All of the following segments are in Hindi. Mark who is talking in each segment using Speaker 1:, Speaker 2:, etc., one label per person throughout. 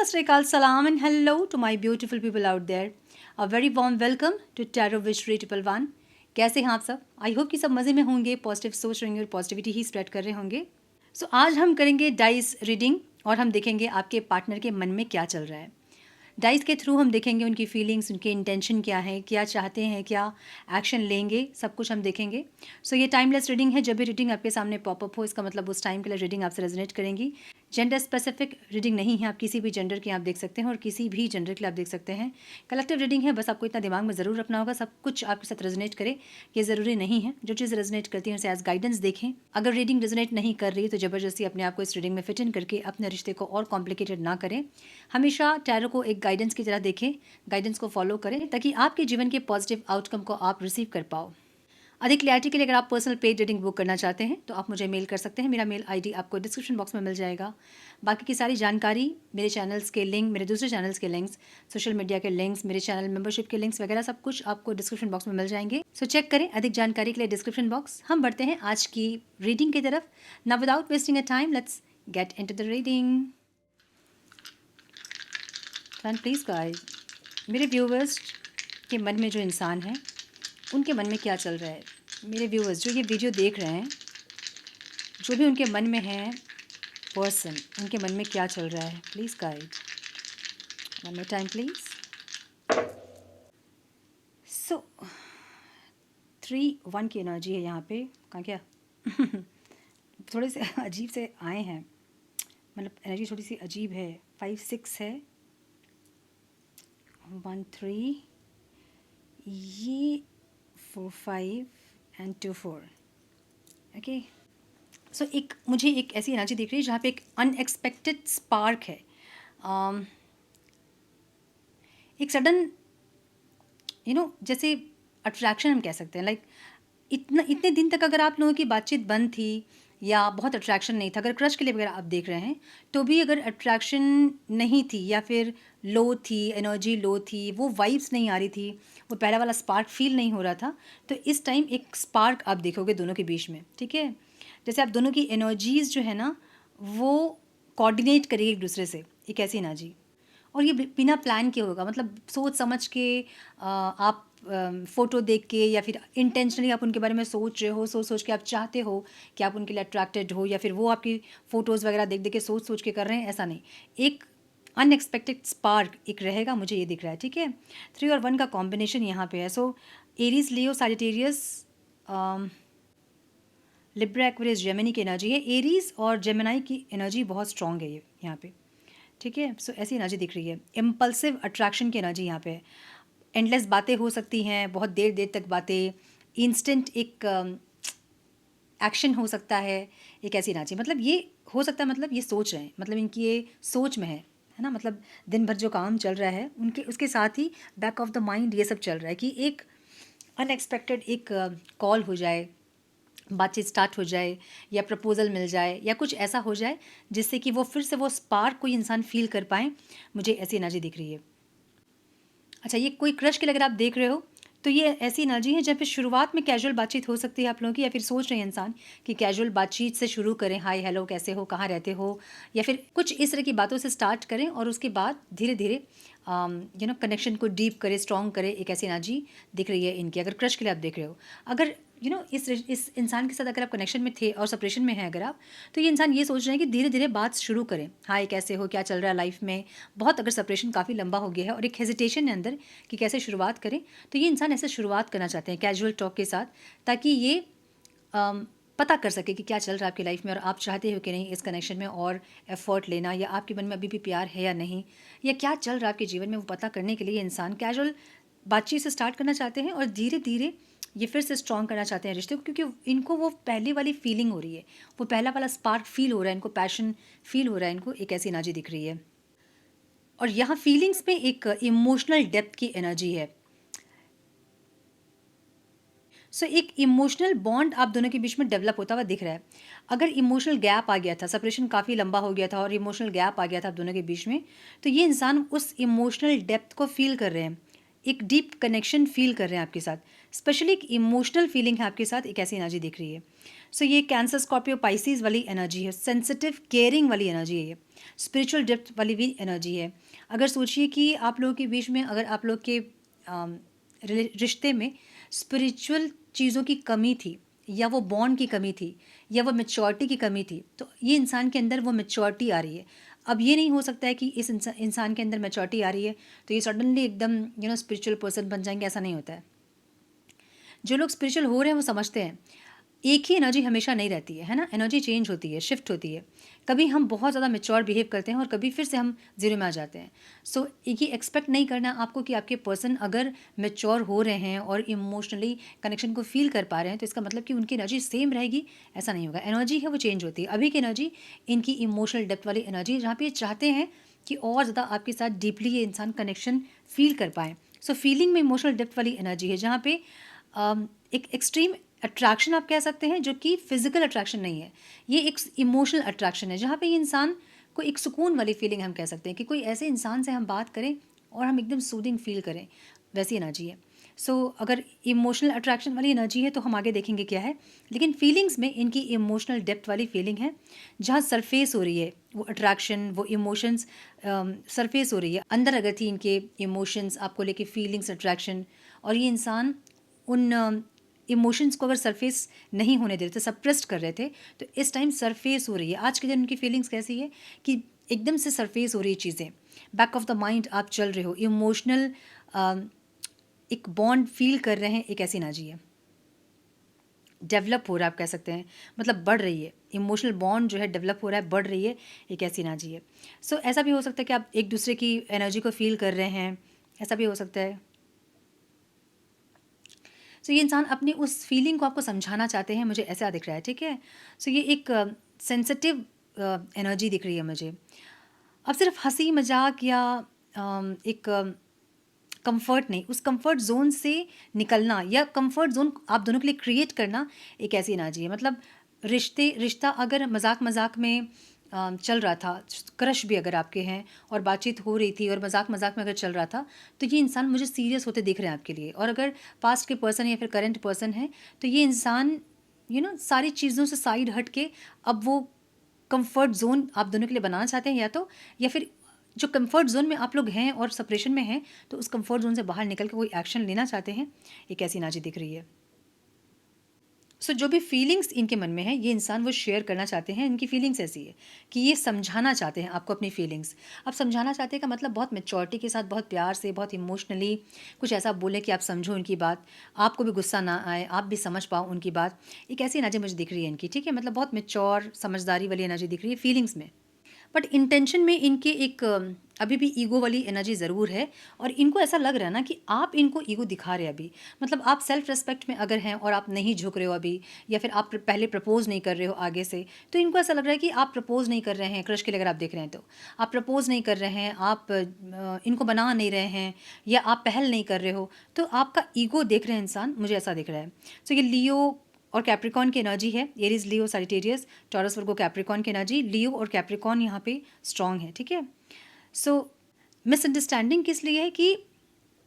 Speaker 1: Sat Sri Akal, Salam and hello to my beautiful people out there. A very warm welcome to Tarot Wish 1. कैसे हैं आप सब? आई होप कि सब मज़े में होंगे, पॉजिटिव सोच रहे होंगे और पॉजिटिविटी ही स्प्रेड कर रहे होंगे. सो आज हम करेंगे डाइस रीडिंग और हम देखेंगे आपके पार्टनर के मन में क्या चल रहा है. डाइस के थ्रू हम देखेंगे उनकी फीलिंग्स, उनके इंटेंशन क्या है, क्या चाहते हैं, क्या एक्शन लेंगे, सब कुछ हम देखेंगे. सो ये टाइमलेस रीडिंग है. जब भी रीडिंग आपके सामने पॉपअप हो, इसका मतलब उस टाइम के लिए रीडिंग आपसे रेजोनेट करेंगी. जेंडर स्पेसिफिक रीडिंग नहीं है, आप किसी भी जेंडर की आप देख सकते हैं और किसी भी जेंडर के लिए आप देख सकते हैं. कलेक्टिव रीडिंग है, बस आपको इतना दिमाग में ज़रूर रखना होगा, सब कुछ आपके साथ रेजोनेट करे ये ज़रूरी नहीं है. जो चीज़ रेजोनेट करती है उसे एज गाइडेंस देखें. अगर रीडिंग रेजोनेट नहीं कर रही तो ज़बरदस्ती अपने आप को इस रीडिंग में फिट इन करके अपने रिश्ते को और कॉम्प्लिकेटेड ना करें. हमेशा टैरो को एक गाइडेंस की तरह देखें, गाइडेंस को फॉलो करें ताकि आपके जीवन के पॉजिटिव आउटकम को आप रिसीव कर पाओ. अधिक क्लैरिटी के लिए अगर आप पर्सनल पेड रीडिंग बुक करना चाहते हैं तो आप मुझे मेल कर सकते हैं. मेरा मेल आईडी आपको डिस्क्रिप्शन बॉक्स में मिल जाएगा. बाकी की सारी जानकारी, मेरे चैनल्स के लिंक, मेरे दूसरे चैनल्स के लिंक्स, सोशल मीडिया के लिंक्स, मेरे चैनल मेंबरशिप के लिंक्स वगैरह सब कुछ आपको डिस्क्रिप्शन बॉक्स में मिल जाएंगे. सो चेक करें अधिक जानकारी के लिए डिस्क्रिप्शन बॉक्स. हम बढ़ते हैं आज की रीडिंग की तरफ. Now without wasting a time let's get into the reading. Please guys, मेरे व्यूवर्स के मन में जो इंसान है उनके मन में क्या चल रहा है. मेरे व्यूअर्स जो ये वीडियो देख रहे हैं, जो भी उनके मन में है पर्सन, उनके मन में क्या चल रहा है, please guide. One more time please. So 3-1 की एनर्जी है यहाँ पे. कहाँ क्या थोड़े से अजीब से आए हैं, मतलब एनर्जी थोड़ी सी अजीब है. 5-6 है, 1-3, ये 4-5 एंड 2-4. ओके. सो एक मुझे एक ऐसी एनर्जी दिख रही है जहाँ पे एक अनएक्सपेक्टेड स्पार्क है. एक सडन जैसे अट्रैक्शन हम कह सकते हैं. लाइक इतने दिन तक अगर आप लोगों की बातचीत बंद थी या बहुत अट्रैक्शन नहीं था, अगर क्रश के लिए वगैरह आप देख रहे हैं तो भी अगर अट्रैक्शन नहीं थी या फिर लो थी, एनर्जी लो थी, वो वाइब्स नहीं आ रही थी, वो पहला वाला स्पार्क फील नहीं हो रहा था, तो इस टाइम एक स्पार्क आप देखोगे दोनों के बीच में. ठीक है, जैसे आप दोनों की एनर्जीज़ जो है ना वो कोऑर्डिनेट करेगी एक दूसरे से, एक ऐसी एनर्जी. और ये बिना प्लान के होगा, मतलब सोच समझ के आप फ़ोटो देख के या फिर इंटेंशनली आप उनके बारे में सोच रहे हो, सोच के आप चाहते हो कि आप उनके लिए अट्रैक्टेड हो, या फिर वो आपकी फ़ोटोज़ वगैरह देख देख के सोच के कर रहे हैं, ऐसा नहीं. एक अनएक्सपेक्टेड स्पार्क एक रहेगा, मुझे ये दिख रहा है. ठीक है, 3 और 1 का कॉम्बिनेशन यहाँ पे है. सो एरीज, लियो, सैजिटेरियस, लिब्रा, एक्वेरियस, जेमिनी की एनर्जी है. एरीज और जेमिनाई की एनर्जी बहुत स्ट्रॉन्ग है ये यहाँ पे. ठीक है, सो ऐसी एनर्जी दिख रही है. इम्पल्सिव अट्रैक्शन की एनर्जी यहाँ पे. एंडलेस बातें हो सकती हैं, बहुत देर देर तक बातें. इंस्टेंट एक एक्शन हो सकता है, एक ऐसी एनर्जी. मतलब ये हो सकता है, मतलब ये सोच रहे हैं, मतलब इनकी ये सोच में है ना. मतलब दिन भर जो काम चल रहा है उनके, उसके साथ ही बैक ऑफ द माइंड ये सब चल रहा है कि एक अनएक्सपेक्टेड एक कॉल हो जाए, बातचीत स्टार्ट हो जाए, या प्रपोजल मिल जाए, या कुछ ऐसा हो जाए जिससे कि वो फिर से वो स्पार्क कोई इंसान फील कर पाए. मुझे ऐसी एनर्जी दिख रही है. अच्छा, ये कोई क्रश के लिए अगर आप देख रहे हो तो ये ऐसी एनर्जी है जब पे शुरुआत में कैजुअल बातचीत हो सकती है आप लोगों की, या फिर सोच रहे हैं इंसान कि कैजुअल बातचीत से शुरू करें, हाय हेलो कैसे हो, कहाँ रहते हो, या फिर कुछ इस तरह की बातों से स्टार्ट करें और उसके बाद धीरे धीरे कनेक्शन को डीप करें, स्ट्रॉन्ग करें. एक ऐसी एनर्जी दिख रही है इनकी, अगर क्रश के लिए आप देख रहे हो. अगर इस इंसान के साथ अगर आप कनेक्शन में थे और सेपरेशन में हैं अगर आप, तो ये इंसान ये सोच रहे हैं कि धीरे धीरे बात शुरू करें. हाय कैसे हो, क्या चल रहा है लाइफ में. बहुत अगर सेपरेशन काफ़ी लंबा हो गया है और एक हेजिटेशन है अंदर कि कैसे शुरुआत करें, तो ये इंसान ऐसे शुरुआत करना चाहते हैं कैजुअल टॉक के साथ, ताकि ये पता कर सके कि क्या चल रहा है आपकी लाइफ में और आप चाहते हो कि नहीं इस कनेक्शन में और एफर्ट लेना, या आपके मन में अभी भी प्यार है या नहीं, या क्या चल रहा है आपके जीवन में, वो पता करने के लिए इंसान कैजुअल बातचीत से स्टार्ट करना चाहते हैं और धीरे धीरे ये फिर से स्ट्रॉन्ग करना चाहते हैं रिश्ते को, क्योंकि इनको वो पहले वाली फीलिंग हो रही है, वो पहला वाला स्पार्क फील हो रहा है इनको, पैशन फील हो रहा है इनको. एक ऐसी एनर्जी दिख रही है. और यहाँ फीलिंग्स में एक इमोशनल डेप्थ की एनर्जी है. सो एक इमोशनल बॉन्ड आप दोनों के बीच में डेवलप होता हुआ दिख रहा है. अगर इमोशनल गैप आ गया था, सेपरेशन काफ़ी लंबा हो गया था और इमोशनल गैप आ गया था आप दोनों के बीच में, तो ये इंसान उस इमोशनल डेप्थ को फील कर रहे हैं एक डीप कनेक्शन फील कर रहे हैं आपके साथ, स्पेशली एक इमोशनल फीलिंग है आपके साथ, एक ऐसी एनर्जी दिख रही है। सो ये कैंसर, स्कॉर्पियो, पाइसिस वाली एनर्जी है, सेंसिटिव केयरिंग वाली एनर्जी है, ये स्पिरिचुअल डेप्थ वाली भी एनर्जी है। अगर सोचिए कि आप लोगों के बीच में, अगर आप लोग के रिश्ते में स्पिरिचुअल चीज़ों की कमी थी, या वो बॉन्ड की कमी थी, या वो मैच्योरिटी की कमी थी, तो ये इंसान के अंदर वो मैच्योरिटी आ रही है। अब ये नहीं हो सकता है कि इस इंसान के अंदर मैच्योरिटी आ रही है तो ये सडनली एकदम स्पिरिचुअल पर्सन बन जाएंगे, ऐसा नहीं होता है। जो लोग स्पिरिचुअल हो रहे हैं वो समझते हैं एक ही एनर्जी हमेशा नहीं रहती है ना, एनर्जी चेंज होती है, शिफ्ट होती है। कभी हम बहुत ज़्यादा मेच्योर बिहेव करते हैं और कभी फिर से हम जीरो में आ जाते हैं। सो एक ही एक्सपेक्ट नहीं करना आपको कि आपके पर्सन अगर मेच्योर हो रहे हैं और इमोशनली कनेक्शन को फील कर पा रहे हैं तो इसका मतलब कि उनकी एनर्जी सेम रहेगी, ऐसा नहीं होगा। एनर्जी है वो चेंज होती है। अभी की एनर्जी इनकी इमोशनल डेप्थ वाली एनर्जी, जहाँ पे ये चाहते हैं कि और ज़्यादा आपके साथ डीपली ये इंसान कनेक्शन फील कर पाएँ। सो फीलिंग में इमोशनल डेप्थ वाली एनर्जी है, जहाँ पे एक एक्सट्रीम अट्रैक्शन आप कह सकते हैं, जो कि फिजिकल अट्रैक्शन नहीं है, ये एक इमोशनल अट्रैक्शन है, जहाँ पे ये इंसान को एक सुकून वाली फीलिंग हम कह सकते हैं कि कोई ऐसे इंसान से हम बात करें और हम एकदम सूदिंग फील करें, वैसी एनर्जी है। सो अगर इमोशनल अट्रैक्शन वाली एनर्जी है तो हम आगे देखेंगे क्या है, लेकिन फीलिंग्स में इनकी इमोशनल डेप्थ वाली फीलिंग है, जहाँ सरफेस हो रही है वो अट्रैक्शन, वो इमोशंस सरफेस हो रही है। अंदर अगर थी इनके इमोशंस आपको लेके फीलिंग्स, अट्रैक्शन, और ये इंसान उन इमोशंस को अगर सरफेस नहीं होने दे रहे थे, सप्रेस्ड कर रहे थे, तो इस टाइम सरफेस हो रही है। आज के दिन उनकी फीलिंग्स कैसी है कि एकदम से सरफेस हो रही चीज़ें, बैक ऑफ द माइंड आप चल रहे हो, इमोशनल एक बॉन्ड फील कर रहे हैं, एक ऐसी एनर्जी है। डेवलप हो रहा है आप कह सकते हैं, मतलब बढ़ रही है, इमोशनल बॉन्ड जो है डेवलप हो रहा है, बढ़ रही है, एक ऐसी एनर्जी है। सो ऐसा भी हो सकता है कि आप एक दूसरे की एनर्जी को फील कर रहे हैं, ऐसा भी हो सकता है। सो ये इंसान अपनी उस फीलिंग को आपको समझाना चाहते हैं, मुझे ऐसा दिख रहा है, ठीक है। सो ये एक सेंसिटिव एनर्जी दिख रही है मुझे। अब सिर्फ हंसी मजाक या एक कंफर्ट नहीं, उस कंफर्ट जोन से निकलना या कंफर्ट जोन आप दोनों के लिए क्रिएट करना, एक ऐसी एनर्जी है। मतलब रिश्ता अगर मजाक मजाक में चल रहा था, क्रश भी अगर आपके हैं और बातचीत हो रही थी और मजाक मजाक में अगर चल रहा था, तो ये इंसान मुझे सीरियस होते दिख रहे हैं आपके लिए। और अगर पास्ट के पर्सन या फिर करंट पर्सन है तो ये इंसान सारी चीज़ों से साइड हट के अब वो कंफर्ट जोन आप दोनों के लिए बनाना चाहते हैं, या फिर जो कंफर्ट जोन में आप लोग हैं और सेपरेशन में हैं, तो उस कंफर्ट जोन से बाहर निकल के कोई एक्शन लेना चाहते हैं, एक ऐसी एनर्जी दिख रही है। सो जो भी फीलिंग्स इनके मन में है, ये इंसान वो शेयर करना चाहते हैं। इनकी फीलिंग्स ऐसी है कि ये समझाना चाहते हैं आपको अपनी फीलिंग्स। अब समझाना चाहते हैं का मतलब बहुत मैच्योरिटी के साथ, बहुत प्यार से, बहुत इमोशनली कुछ ऐसा बोले कि आप समझो उनकी बात, आपको भी गुस्सा ना आए, आप भी समझ पाओ उनकी बात। एक ऐसी एनर्जी मुझे दिख रही है इनकी, ठीक है। मतलब बहुत मैच्योर, समझदारी वाली एनर्जी दिख रही है फीलिंग्स में। बट इंटेंशन में इनके एक अभी भी ईगो वाली एनर्जी ज़रूर है, और इनको ऐसा लग रहा है ना कि आप इनको ईगो दिखा रहे हैं अभी। मतलब आप सेल्फ रिस्पेक्ट में अगर हैं और आप नहीं झुक रहे हो अभी, या फिर आप पहले प्रपोज नहीं कर रहे हो आगे से, तो इनको ऐसा लग रहा है कि आप प्रपोज नहीं कर रहे हैं। क्रश के लिए अगर आप देख रहे हैं तो आप प्रपोज नहीं कर रहे हैं, आप इनको बना नहीं रहे हैं, या आप पहल नहीं कर रहे हो, तो आपका ईगो देख रहे हैं इंसान, मुझे ऐसा दिख रहा है। सो ये लियो और कैप्रिकॉन की एनर्जी है, एरीज, लियो, सजिटेरियस, टॉरस, वर्गो, कैप्रिकॉन की एनर्जी। लियो और कैप्रिकॉन यहाँ पे स्ट्रॉन्ग है, ठीक है। सो मिसअंडरस्टैंडिंग किस लिए है कि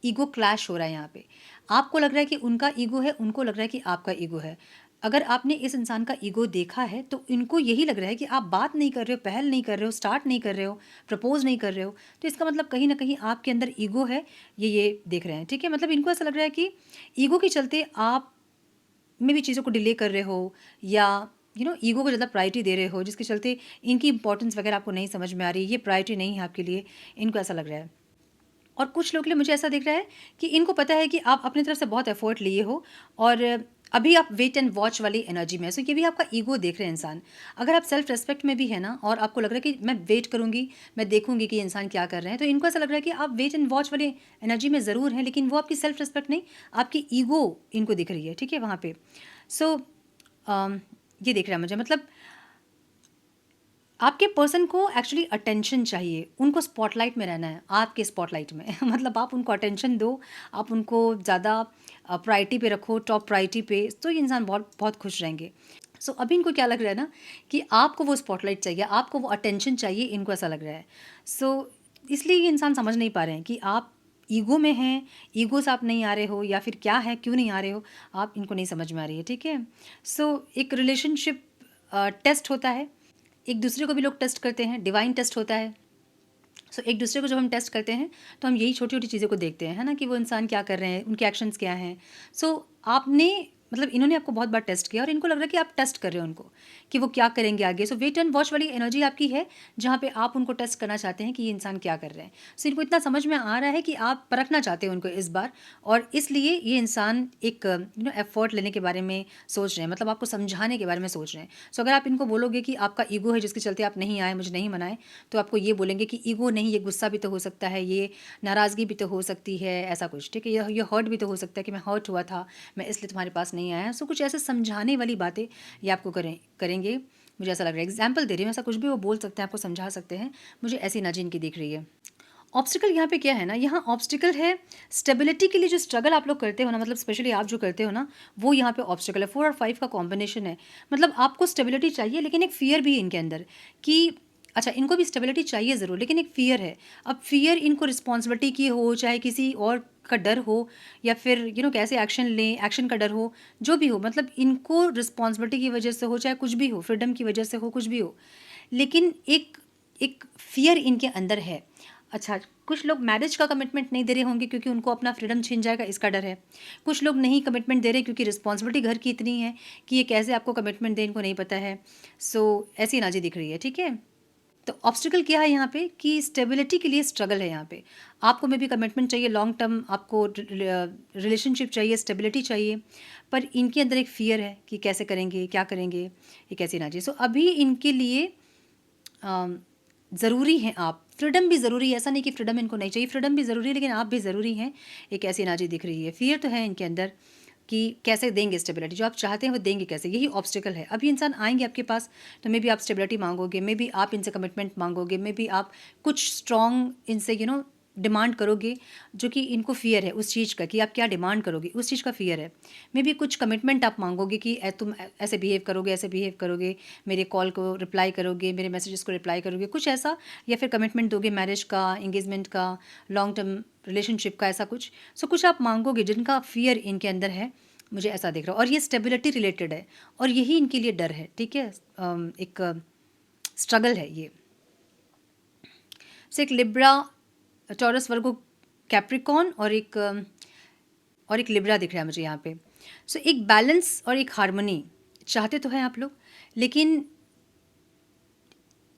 Speaker 1: ईगो क्लैश हो रहा है यहाँ पे। आपको लग रहा है कि उनका ईगो है, उनको लग रहा है कि आपका ईगो है। अगर आपने इस इंसान का ईगो देखा है तो इनको यही लग रहा है कि आप बात नहीं कर रहे हो, पहल नहीं कर रहे हो, स्टार्ट नहीं कर रहे हो, प्रपोज नहीं कर रहे हो, तो इसका मतलब कहीं ना कहीं आपके अंदर ईगो है, ये देख रहे हैं, ठीक है। मतलब इनको ऐसा लग रहा है कि ईगो के चलते आप में भी चीज़ों को डिले कर रहे हो, या ईगो को ज़्यादा प्रायोरिटी दे रहे हो, जिसके चलते इनकी इंपॉर्टेंस वगैरह आपको नहीं समझ में आ रही, ये प्रायोरिटी नहीं है आपके लिए, इनको ऐसा लग रहा है। और कुछ लोगों के लिए मुझे ऐसा दिख रहा है कि इनको पता है कि आप अपनी तरफ से बहुत एफर्ट लिए हो, और अभी आप वेट एंड वॉच वाली एनर्जी में, सो ये भी आपका ईगो देख रहे हैं इंसान। अगर आप सेल्फ रेस्पेक्ट में भी है ना, और आपको लग रहा है कि मैं वेट करूंगी, मैं देखूंगी कि इंसान क्या कर रहे हैं, तो इनको ऐसा लग रहा है कि आप वेट एंड वॉच वाली एनर्जी में ज़रूर हैं, लेकिन वो आपकी सेल्फ रेस्पेक्ट नहीं, आपकी ईगो इनको दिख रही है, ठीक है, वहाँ पे। सो ये दिख रहा है मुझे, मतलब आपके पर्सन को एक्चुअली अटेंशन चाहिए, उनको स्पॉटलाइट में रहना है, आपके स्पॉटलाइट में मतलब आप उनको अटेंशन दो, आप उनको ज़्यादा प्रायोरिटी पे रखो, टॉप प्रायोरिटी पे, तो ये इंसान बहुत बहुत खुश रहेंगे। सो अभी इनको क्या लग रहा है ना कि आपको वो स्पॉटलाइट चाहिए, आपको वो अटेंशन चाहिए, इनको ऐसा लग रहा है। सो इसलिए ये इंसान समझ नहीं पा रहे हैं कि आप ईगो में हैं, ईगो से आप नहीं आ रहे हो, या फिर क्या है, क्यों नहीं आ रहे हो, आप इनको नहीं समझ में आ रही है, ठीक है। सो एक रिलेशनशिप टेस्ट होता है, एक दूसरे को भी लोग टेस्ट करते हैं, डिवाइन टेस्ट होता है। सो एक दूसरे को जब हम टेस्ट करते हैं तो हम यही छोटी छोटी चीज़ों को देखते हैं, है ना, कि वो इंसान क्या कर रहे हैं, उनके एक्शंस क्या हैं। सो आपने मतलब इन्होंने आपको बहुत बार टेस्ट किया और इनको लग रहा है कि आप टेस्ट कर रहे हो उनको, कि वो क्या करेंगे आगे। सो वेट एंड वॉच वाली एनर्जी आपकी है, जहाँ पे आप उनको टेस्ट करना चाहते हैं कि ये इंसान क्या कर रहे हैं। सो इनको इतना समझ में आ रहा है कि आप परखना चाहते हो उनको इस बार, और इसलिए ये इंसान एक एफर्ट लेने के बारे में सोच रहे हैं, मतलब आपको समझाने के बारे में सोच रहे हैं। सो अगर आप इनको बोलोगे कि आपका ईगो है जिसके चलते आप नहीं आए, मुझे नहीं मनाए, तो आपको ये बोलेंगे कि ईगो नहीं, ये गुस्सा भी तो हो सकता है, ये नाराज़गी भी तो हो सकती है, ऐसा कुछ, ठीक है, ये हर्ट भी तो हो सकता है कि मैं हर्ट हुआ था, मैं इसलिए तुम्हारे पास नहीं आया। सो कुछ ऐसे समझाने वाली बातें ये आपको करेंगे। मुझे ऐसा लग रहा है, एग्जाम्पल दे रही हूँ, ऐसा कुछ भी वो बोल सकते हैं, आपको समझा सकते हैं। मुझे ऐसी एनर्जी इनकी दिख रही है। ऑब्स्टिकल यहाँ पे क्या है ना, यहाँ ऑब्स्टिकल है स्टेबिलिटी के लिए जो स्ट्रगल आप लोग करते हो ना, मतलब स्पेशली आप जो करते हो ना, वो यहाँ पे ऑब्स्टिकल है। 4 और 5 का कॉम्बिनेशन है, मतलब आपको स्टेबिलिटी चाहिए, लेकिन एक फियर भी है इनके अंदर कि अच्छा, इनको भी स्टेबिलिटी चाहिए ज़रूर, लेकिन एक फियर है। अब फियर इनको रिस्पॉन्सिबिलिटी की हो, चाहे किसी और का डर हो, या फिर कैसे एक्शन लें, एक्शन का डर हो, जो भी हो, मतलब इनको रिस्पॉन्सिबिलिटी की वजह से हो, चाहे कुछ भी हो, फ्रीडम की वजह से हो, कुछ भी हो, लेकिन एक एक फियर इनके अंदर है। अच्छा, कुछ लोग मैरिज का कमिटमेंट नहीं दे रहे होंगे क्योंकि उनको अपना फ्रीडम छिन जाएगा, इसका डर है। कुछ लोग नहीं कमिटमेंट दे रहे क्योंकि रिस्पॉन्सिबिलिटी घर की इतनी है कि ये कैसे आपको कमिटमेंट दें, इनको नहीं पता है। सो ऐसी एनर्जी दिख रही है, ठीक है। तो ऑब्स्टिकल क्या है यहाँ पे कि स्टेबिलिटी के लिए स्ट्रगल है यहाँ पे। आपको में भी कमिटमेंट चाहिए, लॉन्ग टर्म आपको रिलेशनशिप चाहिए, स्टेबिलिटी चाहिए, पर इनके अंदर एक फियर है कि कैसे करेंगे, क्या करेंगे, ये कैसी एनर्जी। सो अभी इनके लिए ज़रूरी हैं आप, फ्रीडम भी ज़रूरी है, ऐसा नहीं कि फ्रीडम इनको नहीं चाहिए, फ्रीडम भी ज़रूरी है, लेकिन आप भी ज़रूरी हैं। एक ऐसी एनर्जी दिख रही है, फियर तो है इनके अंदर कि कैसे देंगे स्टेबिलिटी, जो आप चाहते हैं वो देंगे कैसे, यही ऑब्स्टिकल है। अभी इंसान आएंगे आपके पास तो मे बी आप स्टेबिलिटी मांगोगे, मे बी आप इनसे कमिटमेंट मांगोगे, मे बी आप कुछ स्ट्रॉन्ग इनसे डिमांड करोगे, जो कि इनको फियर है उस चीज़ का कि आप क्या डिमांड करोगे, उस चीज़ का फियर है। मे बी कुछ कमिटमेंट आप मांगोगे कि तुम ऐसे बिहेव करोगे, ऐसे बिहेव करोगे, मेरे कॉल को रिप्लाई करोगे, मेरे मैसेजेस को रिप्लाई करोगे, कुछ ऐसा, या फिर कमिटमेंट दोगे मैरिज का, एंगेजमेंट का, लॉन्ग टर्म रिलेशनशिप का, ऐसा कुछ। सो कुछ आप मांगोगे जिनका फियर इनके अंदर है, मुझे ऐसा दिख रहा है, और ये स्टेबिलिटी रिलेटेड है, और यही इनके लिए डर है, ठीक है। एक स्ट्रगल है ये। एक लिब्रा, टॉरस, वर्गो, कैप्रिकॉन, और एक लिब्रा दिख रहा है मुझे यहाँ पे। सो एक बैलेंस और एक हार्मनी चाहते तो हैं आप लोग, लेकिन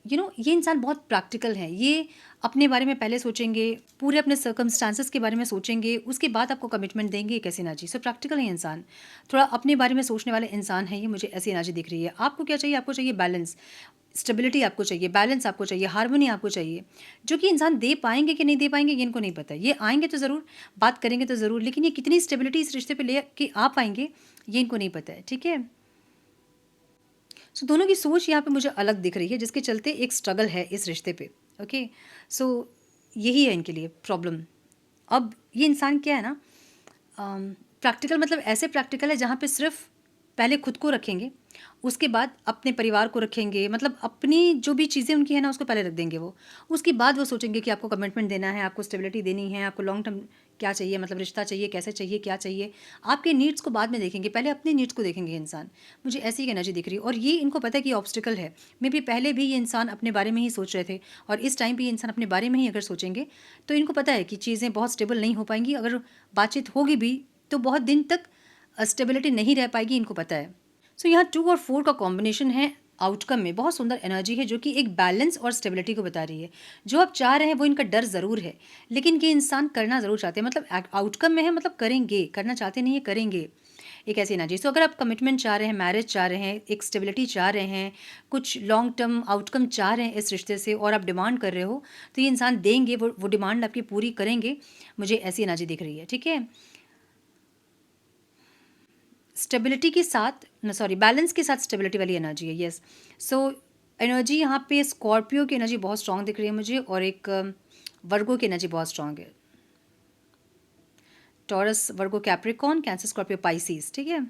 Speaker 1: ये इंसान बहुत प्रैक्टिकल है। ये अपने बारे में पहले सोचेंगे, पूरे अपने सर्कमस्टांसेस के बारे में सोचेंगे, उसके बाद आपको कमिटमेंट देंगे, कैसी एनर्जी। सो प्रैक्टिकल है इंसान, थोड़ा अपने बारे में सोचने वाले इंसान है ये, मुझे ऐसी एनर्जी दिख रही है। आपको क्या चाहिए, आपको चाहिए बैलेंस, स्टेबिलिटी आपको चाहिए, बैलेंस आपको चाहिए, हार्मनी आपको चाहिए, जो कि इंसान दे पाएंगे कि नहीं दे पाएंगे ये इनको नहीं पता। ये आएंगे तो ज़रूर, बात करेंगे तो ज़रूर, लेकिन ये कितनी स्टेबिलिटी इस रिश्ते पे ले के आ पाएंगे ये इनको नहीं पता है, ठीक है। सो दोनों की सोच यहाँ पे मुझे अलग दिख रही है, जिसके चलते एक स्ट्रगल है इस रिश्ते पे। ओके, सो यही है इनके लिए प्रॉब्लम। अब ये इंसान क्या है ना, प्रैक्टिकल, मतलब ऐसे प्रैक्टिकल है जहाँ पे सिर्फ पहले खुद को रखेंगे, उसके बाद अपने परिवार को रखेंगे, मतलब अपनी जो भी चीज़ें उनकी है ना उसको पहले रख देंगे वो, उसके बाद वो सोचेंगे कि आपको कमिटमेंट देना है, आपको स्टेबिलिटी देनी है, आपको लॉन्ग टर्म क्या चाहिए, मतलब रिश्ता चाहिए, कैसे चाहिए, क्या चाहिए। आपके नीड्स को बाद में देखेंगे, पहले अपने नीड्स को देखेंगे इंसान। मुझे ऐसी एक एनर्जी दिख रही है, और ये इनको पता है कि ऑब्स्टिकल है। मे बी पहले भी ये इंसान अपने बारे में ही सोच रहे थे, और इस टाइम भी ये इंसान अपने बारे में ही अगर सोचेंगे तो इनको पता है कि चीज़ें बहुत स्टेबल नहीं हो पाएंगी, अगर बातचीत होगी भी तो बहुत दिन तक स्टेबिलिटी नहीं रह पाएगी, इनको पता है। सो यहाँ 2 और 4 का कॉम्बिनेशन है, आउटकम में बहुत सुंदर एनर्जी है, जो कि एक बैलेंस और स्टेबिलिटी को बता रही है। जो आप चाह रहे हैं वो इनका डर ज़रूर है, लेकिन ये इंसान करना ज़रूर चाहते हैं, मतलब आउटकम में है, मतलब करेंगे, करना चाहते नहीं है, करेंगे, एक ऐसी एनर्जी। सो अगर आप कमिटमेंट चाह रहे हैं, मैरिज चाह रहे हैं, एक स्टेबिलिटी चाह रहे हैं, कुछ लॉन्ग टर्म आउटकम चाह रहे हैं इस रिश्ते से, और आप डिमांड कर रहे हो, तो ये इंसान देंगे, वो डिमांड आपकी पूरी करेंगे, मुझे ऐसी एनर्जी दिख रही है, ठीक है। स्टेबिलिटी के साथ बैलेंस के साथ स्टेबिलिटी वाली एनर्जी है, यस। सो एनर्जी यहाँ पे स्कॉर्पियो की एनर्जी बहुत स्ट्रांग दिख रही है मुझे, और एक वर्गो की एनर्जी बहुत स्ट्रांग है, टॉरस, वर्गो, कैप्रिकॉन, कैंसर, स्कॉर्पियो, पाइसिस, ठीक है।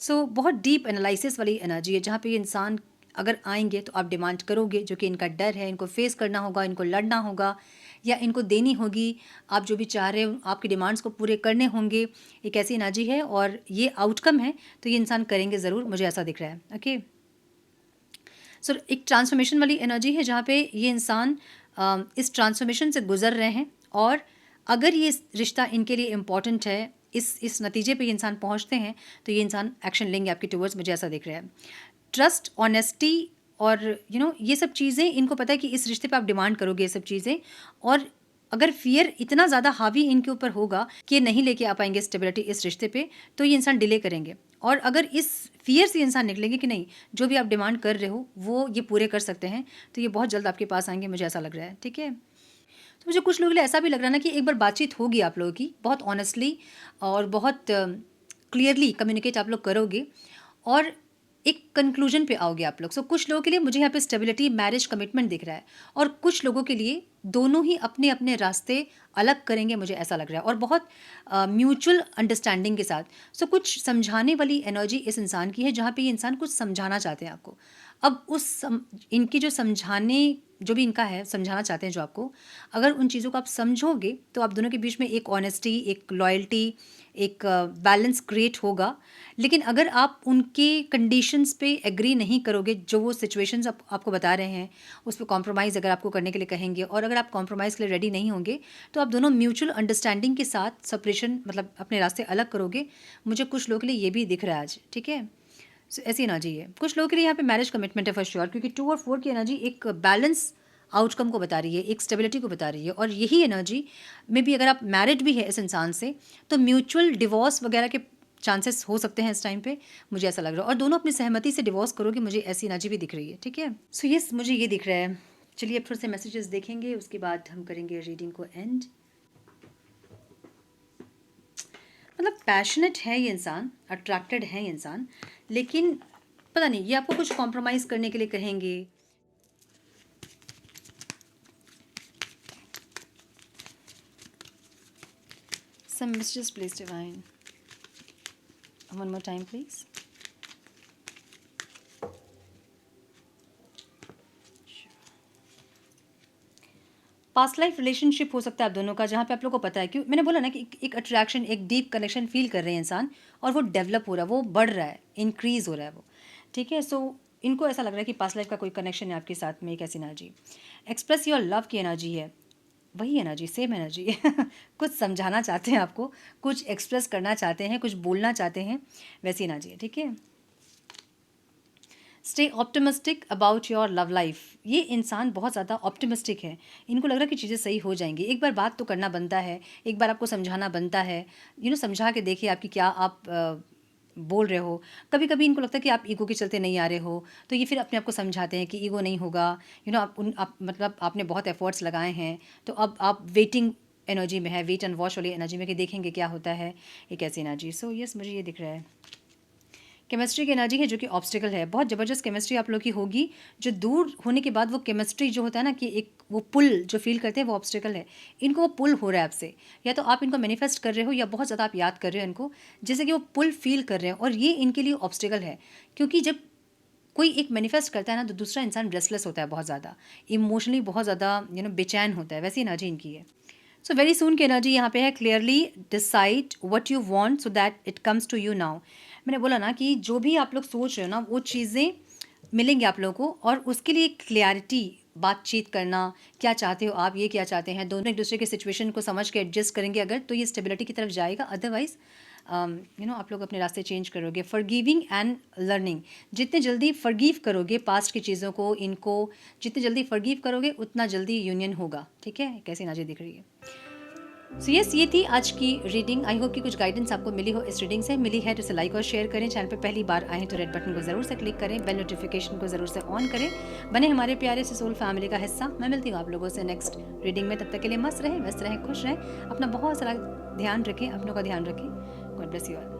Speaker 1: सो बहुत डीप एनालिसिस वाली एनर्जी है, जहाँ पे ये इंसान अगर आएंगे तो आप डिमांड करोगे, जो कि इनका डर है, इनको फेस करना होगा, इनको लड़ना होगा, या इनको देनी होगी, आप जो भी चाह रहे हो आपकी डिमांड्स को पूरे करने होंगे, एक ऐसी एनर्जी है और ये आउटकम है, तो ये इंसान करेंगे ज़रूर, मुझे ऐसा दिख रहा है। ओके, सो एक ट्रांसफॉर्मेशन वाली एनर्जी है जहाँ पे ये इंसान इस ट्रांसफॉर्मेशन से गुजर रहे हैं, और अगर ये रिश्ता इनके लिए इम्पॉर्टेंट है, इस नतीजे पे ये इंसान पहुँचते हैं, तो ये इंसान एक्शन लेंगे आपके टूवर्ड्स, मुझे ऐसा दिख रहा है। ट्रस्ट, ऑनेस्टी और ये सब चीज़ें इनको पता है कि इस रिश्ते पे आप डिमांड करोगे ये सब चीज़ें, और अगर फियर इतना ज़्यादा हावी इनके ऊपर होगा कि ये नहीं लेके आ पाएंगे स्टेबिलिटी इस रिश्ते पे, तो ये इंसान डिले करेंगे। और अगर इस फियर से इंसान निकलेंगे कि नहीं, जो भी आप डिमांड कर रहे हो वो ये पूरे कर सकते हैं, तो ये बहुत जल्द आपके पास आएंगे, मुझे ऐसा लग रहा है। ठीक है, तो मुझे कुछ लोगों के लिए ऐसा भी लग रहा है ना कि एक बार बातचीत होगी आप लोगों की, बहुत ऑनेस्टली और बहुत क्लियरली कम्युनिकेट आप लोग करोगे और एक कंक्लूजन पे आओगे आप लोग। सो कुछ लोगों के लिए मुझे यहाँ पे स्टेबिलिटी, मैरिज, कमिटमेंट दिख रहा है, और कुछ लोगों के लिए दोनों ही अपने अपने रास्ते अलग करेंगे, मुझे ऐसा लग रहा है, और बहुत म्यूचुअल अंडरस्टैंडिंग के साथ। सो कुछ समझाने वाली एनर्जी इस इंसान की है, जहाँ पे ये इंसान कुछ समझाना चाहते हैं आपको। अब इनकी जो जो भी इनका है, समझाना चाहते हैं जो आपको, अगर उन चीज़ों को आप समझोगे तो आप दोनों के बीच में एक ऑनेस्टी, एक लॉयल्टी, एक बैलेंस क्रिएट होगा। लेकिन अगर आप उनके कंडीशंस पे एग्री नहीं करोगे, जो वो सिचुएशंस आपको बता रहे हैं उस पर कॉम्प्रोमाइज़ अगर आपको करने के लिए कहेंगे, और अगर आप कॉम्प्रोमाइज़ के लिए रेडी नहीं होंगे, तो आप दोनों म्यूचुअल अंडरस्टैंडिंग के साथ सेपरेशन, मतलब अपने रास्ते अलग करोगे। मुझे कुछ लोगों के लिए ये भी दिख रहा है आज। ठीक है, सो ऐसी एनर्जी है। कुछ लोगों के लिए यहाँ पे मैरिज कमिटमेंट है फॉर श्योर, क्योंकि 2 और 4 की एनर्जी एक बैलेंस आउटकम को बता रही है, एक स्टेबिलिटी को बता रही है, और यही एनर्जी में भी अगर आप मैरिड भी है इस इंसान से, तो म्यूचुअल डिवोर्स वगैरह के चांसेस हो सकते हैं इस टाइम पे, मुझे ऐसा लग रहा है, और दोनों अपनी सहमति से डिवोर्स करोगे, मुझे ऐसी एनर्जी भी दिख रही है। ठीक है, सो यस, मुझे ये दिख रहा है। चलिए अब थोड़े से मैसेजेस देखेंगे, उसके बाद हम करेंगे रीडिंग को एंड। मतलब पैशनेट है ये इंसान, अट्रैक्टेड है ये इंसान, लेकिन पता नहीं ये आपको कुछ कॉम्प्रोमाइज़ करने के लिए कहेंगे। Some messages, please, divine. One more time, please. Past life relationship हो सकता है आप दोनों का, जहाँ पे आप लोगों को पता है, क्यों मैंने बोला ना कि एक अट्रैक्शन, एक डीप कनेक्शन फील कर रहे हैं इंसान, और वो डेवलप हो रहा है, वो बढ़ रहा है, इंक्रीज़ हो रहा है वो। ठीक है, सो इनको ऐसा लग रहा है कि पास्ट लाइफ का कोई कनेक्शन है आपके साथ में, एक ऐसी एनर्जी। एक्सप्रेस योर लव की एनर्जी है, वही एनर्जी, सेम एनर्जी कुछ समझाना चाहते हैं आपको, कुछ एक्सप्रेस करना चाहते हैं, कुछ बोलना चाहते हैं, वैसी एनर्जी है। ठीक है, stay optimistic about your love life. ये इंसान बहुत ज़्यादा ऑप्टिमिस्टिक है, इनको लग रहा है कि चीज़ें सही हो जाएंगी। एक बार बात तो करना बनता है, एक बार आपको समझाना बनता है, समझा के देखिए आपकी क्या आप बोल रहे हो। कभी कभी इनको लगता है कि आप ईगो के चलते नहीं आ रहे हो, तो ये फिर अपने आप को समझाते हैं कि ईगो नहीं होगा, आप मतलब आपने बहुत एफर्ट्स लगाए हैं, तो अब आप वेटिंग एनर्जी में है, वेट एंड वॉच वाली एनर्जी में, कि देखेंगे क्या होता है, एक ऐसी एनर्जी। सो यस, मुझे ये दिख रहा है। केमिस्ट्री की एनर्जी है जो कि ऑब्स्टिकल है, बहुत ज़बरदस्त केमिस्ट्री आप लोग की होगी, जो दूर होने के बाद वो केमिस्ट्री जो होता है ना, कि एक वो पुल जो फील करते हैं, वो ऑब्स्टिकल है, इनको वो पुल हो रहा है आपसे, या तो आप इनको मैनिफेस्ट कर रहे हो या बहुत ज़्यादा आप याद कर रहे हो इनको, जैसे कि वो पुल फील कर रहे हैं, और ये इनके लिए ऑब्स्टिकल है। क्योंकि जब कोई एक मैनिफेस्ट करता है ना, तो दूसरा इंसान रेस्टलेस होता है, बहुत ज़्यादा इमोशनली बहुत ज़्यादा बेचैन होता है, वैसी एनर्जी इनकी है। सो वेरी सून की एनर्जी यहाँ पे है, clearly decide what you want so that it comes to you now. मैंने बोला ना कि जो भी आप लोग सोच रहे हो ना, वो चीज़ें मिलेंगी आप लोगों को, और उसके लिए क्लियरिटी, बातचीत करना, क्या चाहते हो आप, ये क्या चाहते हैं, दोनों एक दूसरे के सिचुएशन को समझ के एडजस्ट करेंगे अगर, तो ये स्टेबिलिटी की तरफ जाएगा। अदरवाइज आप लोग अपने रास्ते चेंज करोगे। फॉरगिविंग एंड लर्निंग, जितने जल्दी फॉरगिव करोगे पास्ट की चीज़ों को, इनको जितने जल्दी फॉरगिव करोगे उतना जल्दी यूनियन होगा। ठीक है, कैसी एनर्जी दिख रही है। सो यस, ये थी आज की रीडिंग। आई होप कि कुछ गाइडेंस आपको मिली हो इस रीडिंग से। मिली है तो इसे लाइक और शेयर करें। चैनल पर पहली बार आएँ तो रेड बटन को ज़रूर से क्लिक करें, बेल नोटिफिकेशन को ज़रूर से ऑन करें, बने हमारे प्यारे से सोल फैमिली का हिस्सा। मैं मिलती हूँ आप लोगों से नेक्स्ट रीडिंग में, तब तक के लिए मस्त रहें, व्यस्त रहें, खुश रहें, अपना बहुत सारा ध्यान रखें, अपनों का ध्यान रखें। God bless you all.